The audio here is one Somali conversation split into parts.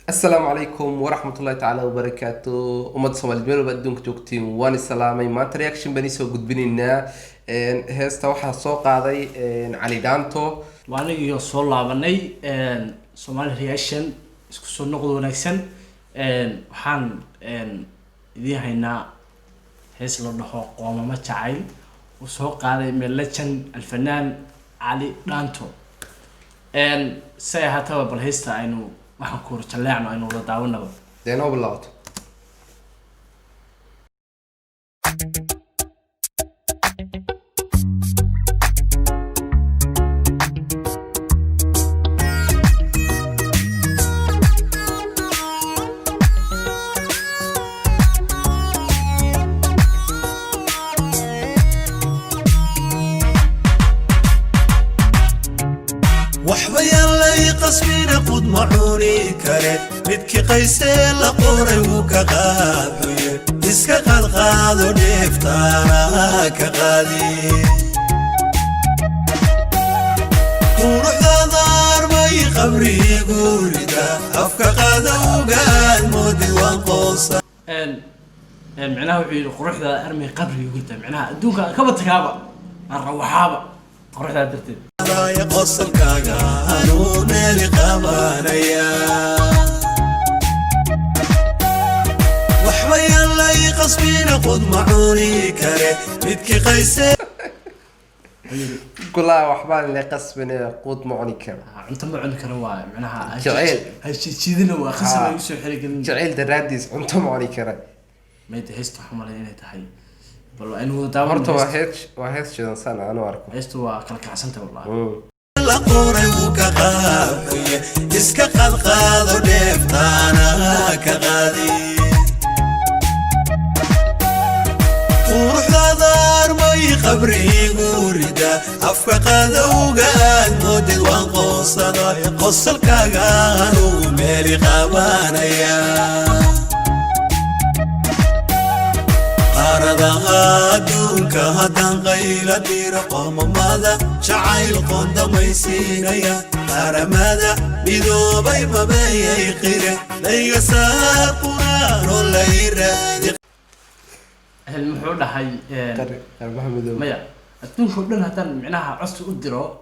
السلام عليكم ورحمة الله تعالى وبركاته أمد صومال ميل وبدونك joogtiin waan islaamay maanta reaction bani soo gudbinaynaa heesta waxa soo qaaday cali dhaanto waan iyo soo laabanay Somali reaction isku soo noqdo wanaagsan waxaan idin haynaa hees la dhaho qoomama jacayl oo soo qaaday melajan alfanaan cali dhaanto say hataa bal heesta aynu waxaan ku rajaleecno inuu la daawanaba deeno bilaato وحبيالي قصبين قد معوني كره بدكي قيسي لقوري وكغابي اسكا قد قادو نفتانا كغادي وروح دار مي قبري يقولي دا افكا قادو قاد مودي وانقوصا معناها وحيد قروح ذا ارمي قبري وقلت معناها ادوك كبتكابا الروحابا قروح ذا درتين يا قصر كاغا انو مالي قبانيا وحويا لي قصبين قد معوني كره بدكي قيسي كلها وحبان اللي قصبنا قود معني كر انت ما عندك روايه معناها جعيل هالشيء سيدنا وخسر يسوي حرق جعيل دراديس انت معني كر ما يتهست حمل هنا تحي والله انه داور horta waa hees shidan sana aan arko heestu waa kala kacsanta wallahi la qoray uu ka qaabay iska qadqaado dheeftaana ka qaadi وروح مي قبري وردا افكا قادوغان مودد وان قوصدا قصل كاغانو ميلي قابانيا أرضها دونك هدان غيلا دير قوم ماذا شعيل قند ميسينيا أرماذا بدو بي مبايا يقيرا ليغا سار قرار الليرا المحور هاي محمد مايا الدون كلنا هتان معناها عصر قدرو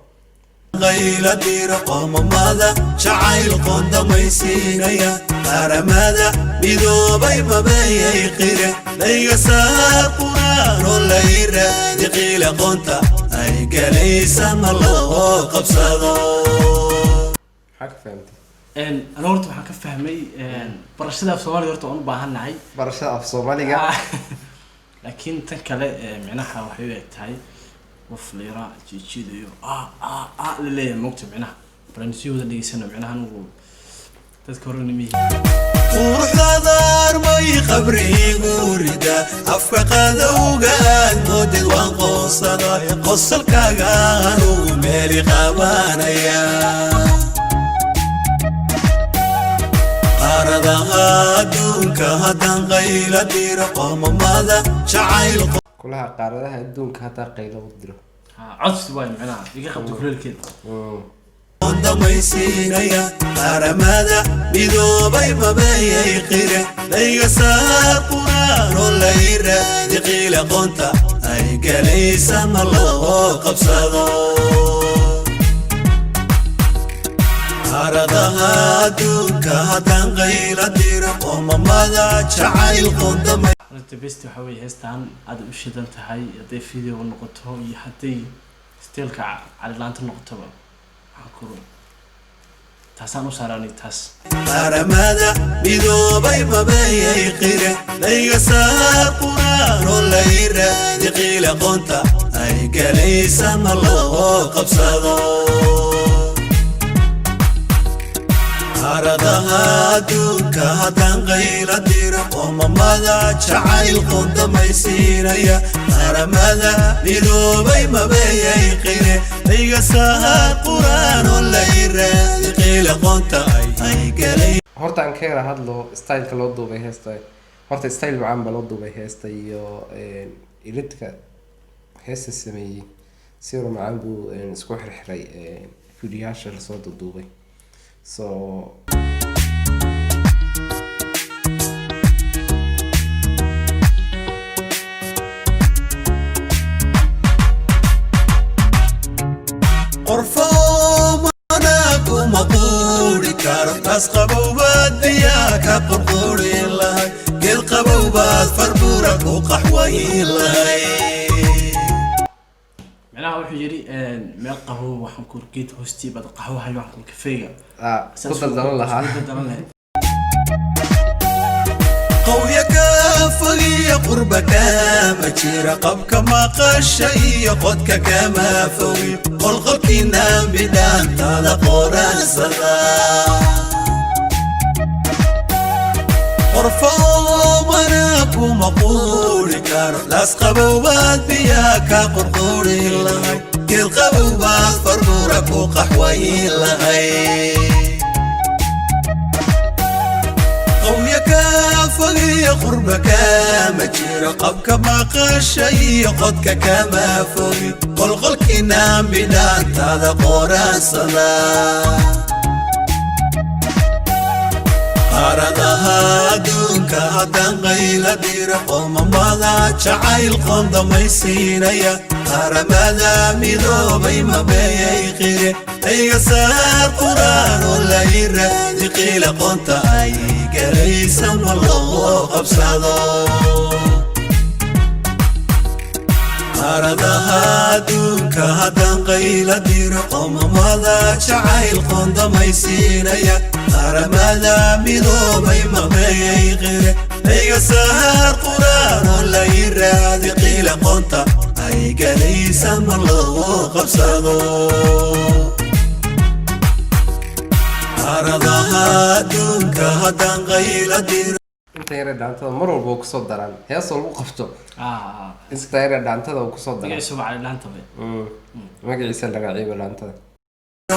غيلا دير قوم ماذا شعيل قند ميسينيا أرماذا بدو بي مبايا يقيرا ليغا سار قرار الليرا دقيل قنتا أي قليسا الله قبصادو حق فهمت أنا ورطة waxaan ka fahmay barashada af Soomaaliga horta aan u baahanahay barashada af Soomaaliga laakiin tan kale macnaha waxay u tahay qof leera jiijiidayo la leeyahay moogta macnaha barnaamijyada dhigeysana macnaha anigu dadka horanimay وروح دار مي قبري وردا افكا قادوغان مودد وان قوصدا قصل كاغانو ميلي قابانيا أرضها دونك هدان غيلا دير قوم ماذا شعيل كلها قارadaha adduunka hata qaylo u diro codsi way macnaha iga qabto kuleelkeed قند ميسينيا أرماذا بدو بي مبايا يقيرا ليغا سار قرار الليرا دقيل قنتا أي قليسا الله قبصادو أرضها دونك هدان غيلا دير قوم ماذا شعيل قند horta best waxa way heestaan aad u shidan tahay haday video noqoto iyo haday steelka cali laanta noqotoba حكرو تاسانو ساراني تاس أرماذا بدو بي مبايا يقيرا ليغا سار قرار الليرا دقيل قنتا أي قليسا الله قبصادو أرضها دونك هدان غيلا دير قوم ماذا شعيل قند ميسينيا أرماذا بدو بي مبايا يقيرا ليغا سار قرار الليرا دقيل قنتا أي قليسا horta aan ka yara hadlo style-ka loo duubay heesta horta style macaan baa loo duubay heesta iyo edit-ka heesta sameeyay si macaan buu isku xirxiray fiidiyoyaasha la soo duubay so laas qabowbaad biyaa ka qurqurin lahay geel qabowbaad farbuura ku qaxwayn lahay معناها وحي يري مال قهوة وحن كوركيت هوستي بعد قهوة هاي وحن كفية كنت دلال لها قويك فغي قربك ما تشير قبك ما قشي قدك كما فوي قلقك نام بدان تالا قران صلاة قرفو مناك ومقول كار لاس قبوبات بياك قرقوري لهي كل قبوبات فربورك وقحوي لهي قويك فغي قربك ما تشير قبك ما قشي قدك كما فوي قلقلك نام بدان تالا قران صلاة أرادها دونك هدان غيلا دير قوم ماذا جعيل قند ميسينيا أرماذا ميدو بيما بيي خيري أي سار قرآن ولا يرى دقيل قنت أي قريسا والله قبسادو أرادها دونك هدان غيلا دير قوم ماذا جعيل قند ميسينيا أرماذا ميدو بيما بيي خيري أي سار قرآن ولا يرى دقيل قنت أي قريسا والله قبسادو أرادها دونك هدان غيلا دير inta yare dhaantada mar walba uu kusoo daraan hees walba qabto inta yare dhaantada uu kusoo daraan magaciisa waa dhaanta bay magaciisa laga ciibo dhaantada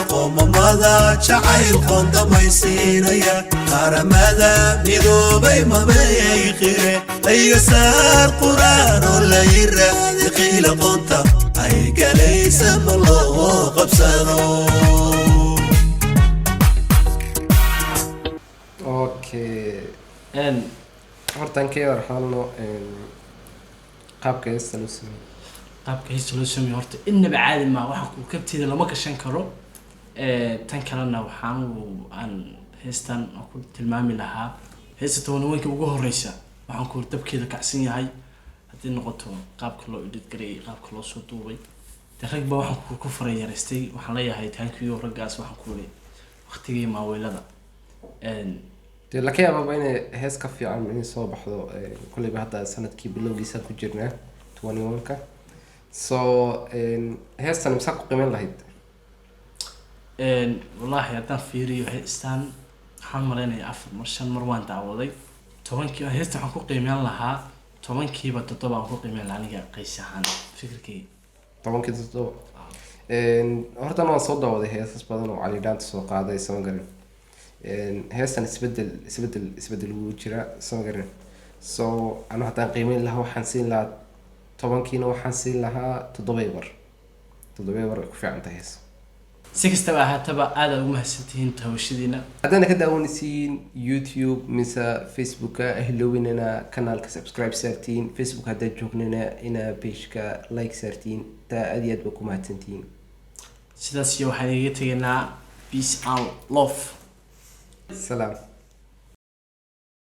قوم ماذا جعيل قند ميسينيا أرماذا ميدو بيما بيي خيري أي سار قرآن ولا يرى دقيل قنت أي قليس الله قبسانو اوكي horta aan ka yar xaalno qaabka heesta loo sameeyay qaabka heesta loo sameeyay horta inaba caadi ma waxa ku kabtida lama gashan karo tan kalena waxaan aan heestan ku tilmaami lahaa heesta tobanka ugu horeysa waxaan ku dabkeeda kacsan yahay hadii noqoto qaabka loo edit gareey qaabka loo soo duubay ragba waxaan ku farayareystay waxaan leeyahay thank you raggaas waxaan ku leeyahay waqtigii maaweelada dee la yaababa inay hees ka fiican inay soo baxdo kulliba hadda sanadkii bilowgiisa ku jirnaa 21ka so heestan imsa ku qiimeyn lahayd wallahi haddaan fiiriyo heestan waxaan maleynayaa 4 mar 5 mar waan daawaday 10kii heesta waxaan ku qiimeyn lahaa 10kiiba 7 aan ku qiimeyn lahaa aniga qays ahaan fikirkii 10kii 7 horta waan soo daawaday heesas badan oo cali dhaanta soo qaaday soo garan heestan isbedel uu jira soo garan so ana haddaan qiimeyn lahaa waxaan siin lahaa 10kiina waxaan siin lahaa 7 bar ku fiican tahay hees si kastaba ahaataba aad ugu mahadsantihiin tawashadiina haddana ka daawanaysiin YouTube mise Facebook ahlowinana kanaalka subscribe saartiin Facebook hadda joognana ina page-ka like saartiin taa aad iyo aad ba ku mahadsantihiin sidaas iyo waxaan iga tegaynaa peace and love سلام